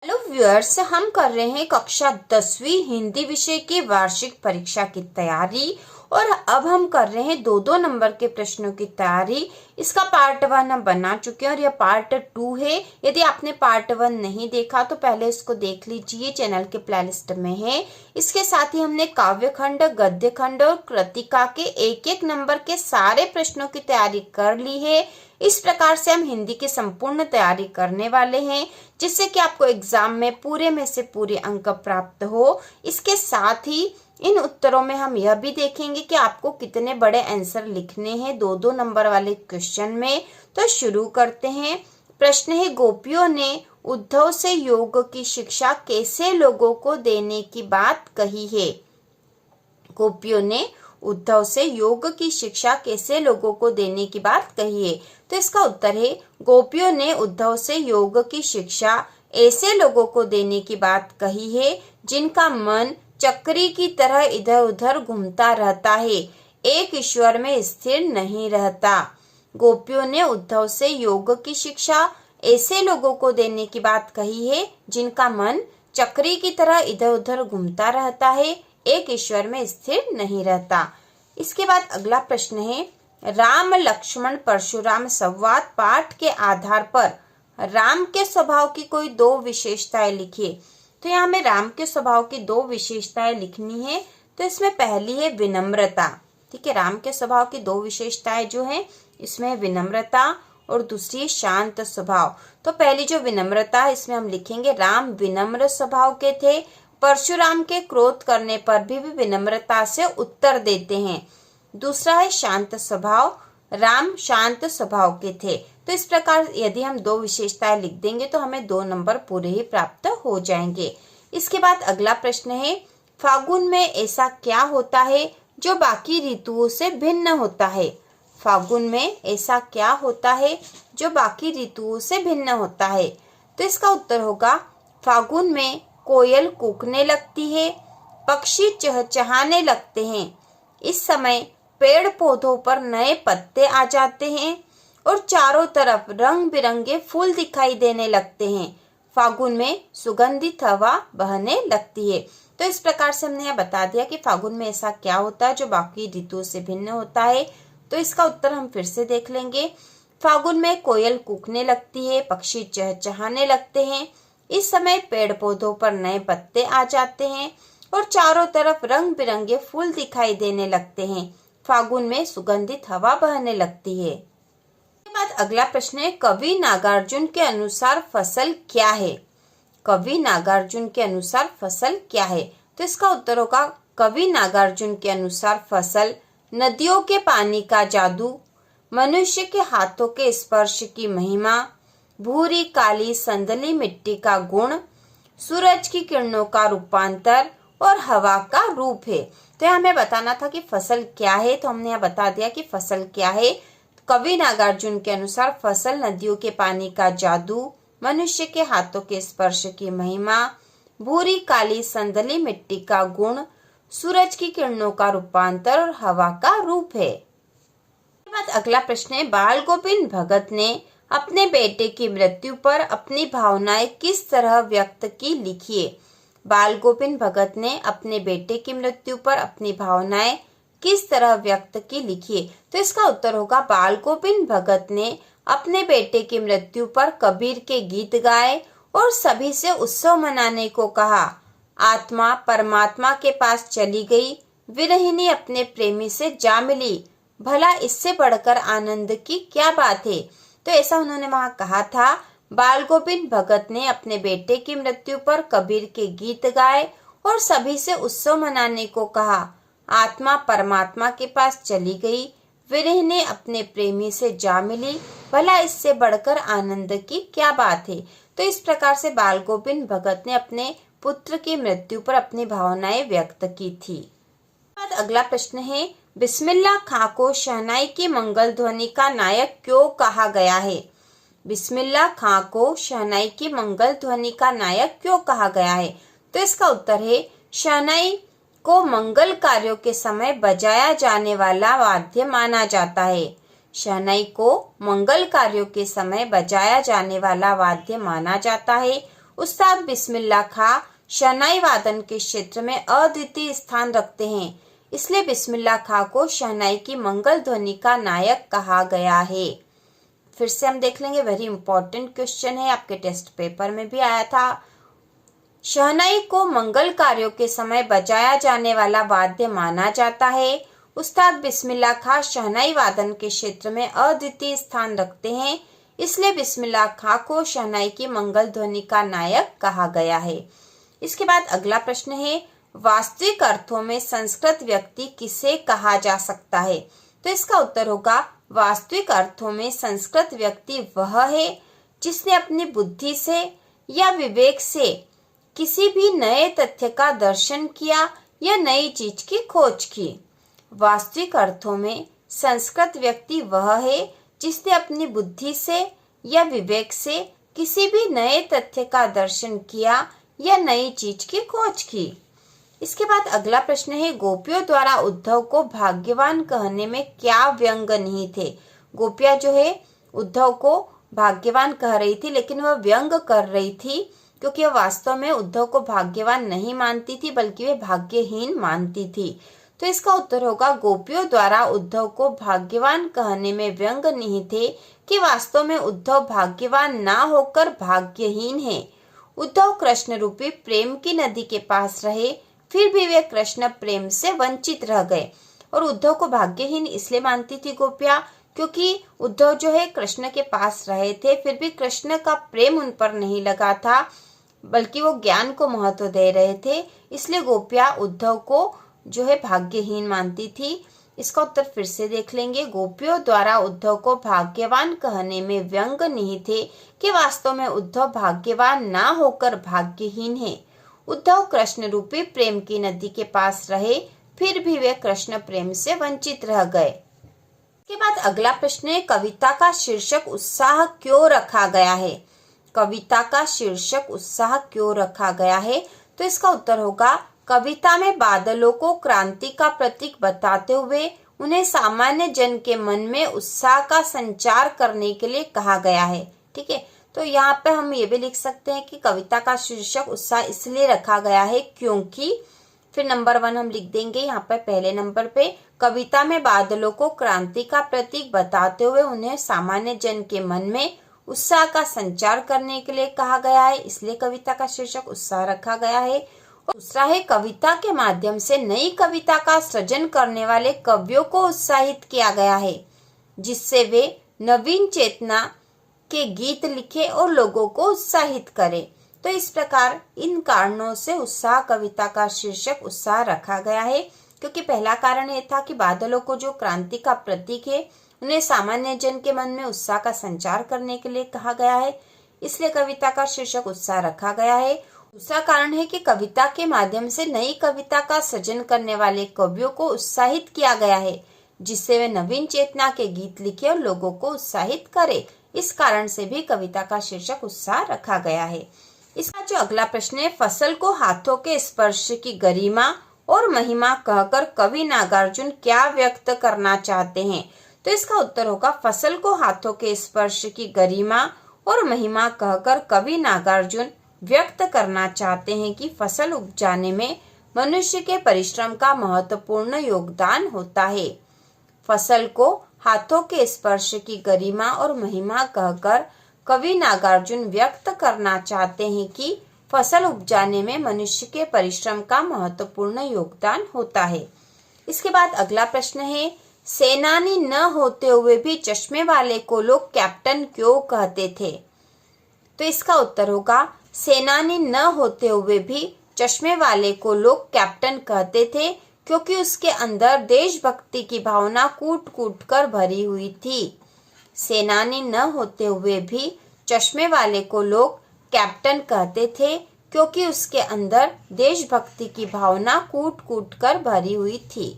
Hello viewers, हम कर रहे हैं कक्षा 10वीं हिंदी विषय की वार्षिक परीक्षा की तैयारी और अब हम कर रहे हैं दो नंबर के प्रश्नों की तैयारी। इसका पार्ट 1 हम बना चुके हैं और यह पार्ट 2 है। यदि आपने पार्ट 1 नहीं देखा तो पहले इसको देख लीजिए, चैनल के प्लेलिस्ट में है। इसके साथ ही हमने काव्य खंड, गद्य खंड और कृतिका के एक एक नंबर के सारे प्रश्नों की तैयारी कर ली है। इस प्रकार से हम हिंदी की संपूर्ण तैयारी करने वाले हैं, जिससे कि आपको एग्जाम में पूरे में से पूरे अंक प्राप्त हो। इसके साथ ही इन उत्तरों में हम यह भी देखेंगे कि आपको कितने बड़े आंसर लिखने हैं दो नंबर वाले क्वेश्चन में। तो शुरू करते हैं। प्रश्न है, गोपियों ने उद्धव से योग की शिक्षा कैसे लोगों को देने की बात कही है। गोपियों ने उद्धव से योग की शिक्षा कैसे लोगों को देने की बात कही है। तो इसका उत्तर है, गोपियों ने उद्धव से योग की शिक्षा ऐसे लोगों को देने की बात कही है जिनका मन चक्री की तरह इधर उधर घूमता रहता है, एक ईश्वर में स्थिर नहीं रहता। गोपियों ने उद्धव से योग की शिक्षा ऐसे लोगों को देने की बात कही है जिनका मन चक्री की तरह इधर उधर घूमता रहता है, एक ईश्वर में स्थिर नहीं रहता। इसके बाद अगला प्रश्न है, राम लक्ष्मण परशुराम संवाद पाठ के आधार पर राम के स्वभाव की कोई दो विशेषताएं लिखिए। तो यहाँ हमें राम के स्वभाव की दो विशेषताएं लिखनी है। तो इसमें पहली है विनम्रता। ठीक है, राम के स्वभाव की दो विशेषताएं जो है इसमें विनम्रता और दूसरी शांत स्वभाव। तो पहली जो विनम्रता है इसमें हम लिखेंगे राम विनम्र स्वभाव के थे, परशुराम के क्रोध करने पर भी विनम्रता से उत्तर देते हैं। दूसरा है शांत स्वभाव, राम शांत स्वभाव के थे। तो इस प्रकार यदि हम दो विशेषताएं लिख देंगे तो हमें 2 नंबर पूरे ही प्राप्त हो जाएंगे। इसके बाद अगला प्रश्न है, फागुन में ऐसा क्या होता है जो बाकी ऋतुओं से भिन्न होता है। फागुन में ऐसा क्या होता है जो बाकी ऋतुओं से भिन्न होता है। तो इसका उत्तर होगा, फागुन में कोयल कूकने लगती है, पक्षी चहचहाने लगते हैं। इस समय पेड़ पौधों पर नए पत्ते आ जाते हैं और चारों तरफ रंग बिरंगे फूल दिखाई देने लगते हैं। फागुन में सुगंधित हवा बहने लगती है। तो इस प्रकार से हमने यह बता दिया कि फागुन में ऐसा क्या होता है जो बाकी ऋतुओं से भिन्न होता है। तो इसका उत्तर हम फिर से देख लेंगे। फागुन में कोयल कूकने लगती है, पक्षी चहचहाने लगते हैं। इस समय पेड़ पौधों पर नए पत्ते आ जाते हैं और चारों तरफ रंग बिरंगे फूल दिखाई देने लगते हैं। फागुन में सुगंधित हवा बहने लगती है। इसके बाद अगला प्रश्न है, कवि नागार्जुन के अनुसार फसल क्या है। कवि नागार्जुन के अनुसार फसल क्या है। तो इसका उत्तर होगा, कवि नागार्जुन के अनुसार फसल नदियों के पानी का जादू, मनुष्य के हाथों के स्पर्श की महिमा, भूरी काली संदली मिट्टी का गुण, सूरज की किरणों का रूपांतर और हवा का रूप है। तो यहाँ हमें बताना था कि फसल क्या है, तो हमने यहाँ बता दिया कि फसल क्या है। कवि नागार्जुन के अनुसार फसल नदियों के पानी का जादू, मनुष्य के हाथों के स्पर्श की महिमा, भूरी काली संदली मिट्टी का गुण, सूरज की किरणों का रूपांतर और हवा का रूप है। इसके बाद अगला प्रश्न है, बाल गोविंद भगत ने अपने बेटे की मृत्यु पर अपनी भावनाएं किस तरह व्यक्त की, लिखिए। बाल गोविंद भगत ने अपने बेटे की मृत्यु पर अपनी भावनाएं किस तरह व्यक्त की, लिखिए। तो इसका उत्तर होगा, बाल गोविंद भगत ने अपने बेटे की मृत्यु पर कबीर के गीत गाए और सभी से उत्सव मनाने को कहा। आत्मा परमात्मा के पास चली गई, विरहिणी अपने प्रेमी से जा मिली, भला इससे बढ़कर आनंद की क्या बात है। तो ऐसा उन्होंने वहां कहा था। बाल गोविंद भगत ने अपने बेटे की मृत्यु पर कबीर के गीत गाए और सभी से उत्सव मनाने को कहा। आत्मा परमात्मा के पास चली गई, विरहिणी अपने प्रेमी से जा मिली, भला इससे बढ़कर आनंद की क्या बात है। तो इस प्रकार से बाल गोविंद भगत ने अपने पुत्र की मृत्यु पर अपनी भावनाएं व्यक्त की थी। बाद अगला प्रश्न है, बिस्मिल्लाह खां को शहनाई की मंगल ध्वनि का नायक क्यों कहा गया है। बिस्मिल्लाह खां को शहनाई की मंगल ध्वनि का नायक क्यों कहा गया है। तो इसका उत्तर है, शहनाई को मंगल कार्यों के समय बजाया जाने वाला वाद्य माना जाता है। शहनाई को मंगल कार्यों के समय बजाया जाने वाला वाद्य माना जाता है। उस्ताद बिस्मिल्लाह खां शहनाई वादन के क्षेत्र में अद्वितीय स्थान रखते हैं, इसलिए बिस्मिल्लाह खां को शहनाई की मंगल ध्वनि का नायक कहा गया है। फिर से हम देख लेंगे, वेरी इंपॉर्टेंट क्वेश्चन है, आपके टेस्ट पेपर में भी आया था। शहनाई को मंगल कार्यों के समय बजाया जाने वाला वाद्य माना जाता है। उस्ताद बिस्मिल्लाह खां शहनाई वादन के क्षेत्र में अद्वितीय स्थान रखते हैं, इसलिए बिस्मिल्लाह खां को शहनाई की मंगल ध्वनि का नायक कहा गया है। इसके बाद अगला प्रश्न है, वास्तविक अर्थों में संस्कृत व्यक्ति किसे कहा जा सकता है? तो इसका उत्तर होगा, वास्तविक अर्थों में संस्कृत व्यक्ति वह है जिसने अपनी बुद्धि से या विवेक से किसी भी नए तथ्य का दर्शन किया या नई चीज की खोज की। वास्तविक अर्थों में संस्कृत व्यक्ति वह है जिसने अपनी बुद्धि से या विवेक से किसी भी नए तथ्य का दर्शन किया या नई चीज की खोज की। इसके बाद अगला प्रश्न है, गोपियों द्वारा उद्धव को भाग्यवान कहने में क्या व्यंग नहीं थे? गोपियां जो है उद्धव को भाग्यवान कह रही थी, लेकिन वह व्यंग कर रही थी क्योंकि वह वास्तव में उद्धव को भाग्यवान नहीं मानती थी, बल्कि वे भाग्यहीन मानती थी। तो इसका उत्तर होगा, गोपियों द्वारा उद्धव को भाग्यवान कहने में व्यंग नहीं थे कि वास्तव में उद्धव भाग्यवान ना होकर भाग्यहीन है। उद्धव कृष्ण रूपी प्रेम की नदी के पास रहे, फिर भी वे कृष्ण प्रेम से वंचित रह गए। और उद्धव को भाग्यहीन इसलिए मानती थी गोपियां क्योंकि उद्धव जो है कृष्ण के पास रहे थे, फिर भी कृष्ण का प्रेम उन पर नहीं लगा था, बल्कि वो ज्ञान को महत्व दे रहे थे, इसलिए गोपियां उद्धव को जो है भाग्यहीन मानती थी। इसका उत्तर फिर से देख लेंगे, गोपियों द्वारा उद्धव को भाग्यवान कहने में व्यंग नहीं थे कि वास्तव में उद्धव भाग्यवान ना होकर भाग्यहीन है। उद्धव कृष्ण रूपी प्रेम की नदी के पास रहे, फिर भी वे कृष्ण प्रेम से वंचित रह गए। इसके बाद अगला प्रश्न है, कविता का शीर्षक उत्साह क्यों रखा गया है? कविता का शीर्षक उत्साह क्यों रखा गया है? तो इसका उत्तर होगा, कविता में बादलों को क्रांति का प्रतीक बताते हुए उन्हें सामान्य जन के मन में उत्साह का संचार करने के लिए कहा गया है। ठीक है, तो यहाँ पे हम ये भी लिख सकते हैं कि कविता का शीर्षक उत्साह इसलिए रखा गया है क्योंकि, फिर नंबर 1 हम लिख देंगे यहाँ पे पहले नंबर पे, कविता में बादलों को क्रांति का प्रतीक बताते हुए उन्हें सामान्य जन के मन में उत्साह का संचार करने के लिए कहा गया है, इसलिए कविता का शीर्षक उत्साह रखा गया है। और दूसरा है, कविता के माध्यम से नई कविता का सृजन करने वाले कवियों को उत्साहित किया गया है, जिससे वे नवीन चेतना के गीत लिखे और लोगों को उत्साहित करें। तो इस प्रकार इन कारणों से उत्साह कविता का शीर्षक उत्साह रखा गया है, क्योंकि पहला कारण ये था कि बादलों को जो क्रांति का प्रतीक है उन्हें सामान्य जन के मन में उत्साह का संचार करने के लिए कहा गया है, इसलिए कविता का शीर्षक उत्साह रखा गया है। दूसरा कारण है कि कविता के माध्यम से नई कविता का सृजन करने वाले कवियों को उत्साहित किया गया है, जिससे वे नवीन चेतना के गीत लिखे और लोगों को उत्साहित करे। इस कारण से भी कविता का शीर्षक उत्साह रखा गया है। इसका जो अगला प्रश्न है, फसल को हाथों के स्पर्श की गरिमा और महिमा कहकर कवि नागार्जुन क्या व्यक्त करना चाहते हैं? तो इसका उत्तर होगा, फसल को हाथों के स्पर्श की गरिमा और महिमा कहकर कवि नागार्जुन व्यक्त करना चाहते हैं कि फसल उपजाने में मनुष्य के परिश्रम का महत्वपूर्ण योगदान होता है। फसल को हाथों के स्पर्श की गरिमा और महिमा कहकर कवि नागार्जुन व्यक्त करना चाहते हैं कि फसल उपजाने में मनुष्य के परिश्रम का महत्वपूर्ण योगदान होता है। इसके बाद अगला प्रश्न है, सेनानी न होते हुए भी चश्मे वाले को लोग कैप्टन क्यों कहते थे? तो इसका उत्तर होगा, सेनानी न होते हुए भी चश्मे वाले को लोग कैप्टन कहते थे क्योंकि उसके अंदर देशभक्ति की भावना कूट कूट कर भरी हुई थी। सेनानी न होते हुए भी चश्मे वाले को लोग कैप्टन कहते थे क्योंकि उसके अंदर देशभक्ति की भावना कूट कूट कर भरी हुई थी।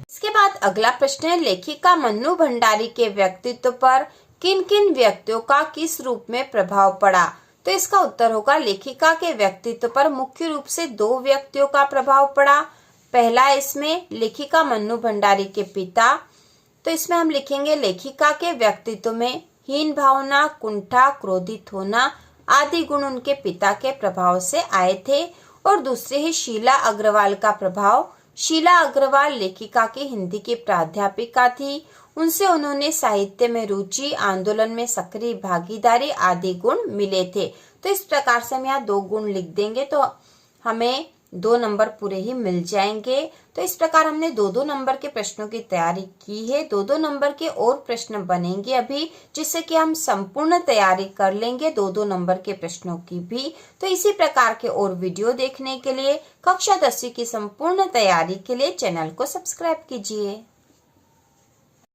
इसके बाद अगला प्रश्न है, लेखिका मन्नू भंडारी के व्यक्तित्व पर किन किन व्यक्तियों का किस रूप में प्रभाव पड़ा? तो इसका उत्तर होगा, लेखिका के व्यक्तित्व पर मुख्य रूप से 2 व्यक्तियों का प्रभाव पड़ा। पहला इसमें लेखिका मन्नू भंडारी के पिता, तो इसमें हम लिखेंगे लेखिका के व्यक्तित्व में हीन भावना, कुंठा, क्रोधित होना, आदि गुण उनके पिता के प्रभाव से आए थे। और दूसरे है शीला अग्रवाल का प्रभाव। शीला अग्रवाल लेखिका की हिंदी की प्राध्यापिका थी। उनसे उन्होंने साहित्य में रुचि, आंदोलन में सक्रिय भागीदारी आदि गुण मिले थे। तो इस प्रकार से हम यहाँ 2 गुण लिख देंगे तो हमें 2 नंबर पूरे ही मिल जाएंगे। तो इस प्रकार हमने 2-2 नंबर के प्रश्नों की तैयारी की है। 2-2 नंबर के और प्रश्न बनेंगे अभी, जिससे कि हम संपूर्ण तैयारी कर लेंगे 2-2 नंबर के प्रश्नों की भी। तो इसी प्रकार के और वीडियो देखने के लिए, कक्षा 10वीं की संपूर्ण तैयारी के लिए चैनल को सब्सक्राइब कीजिए।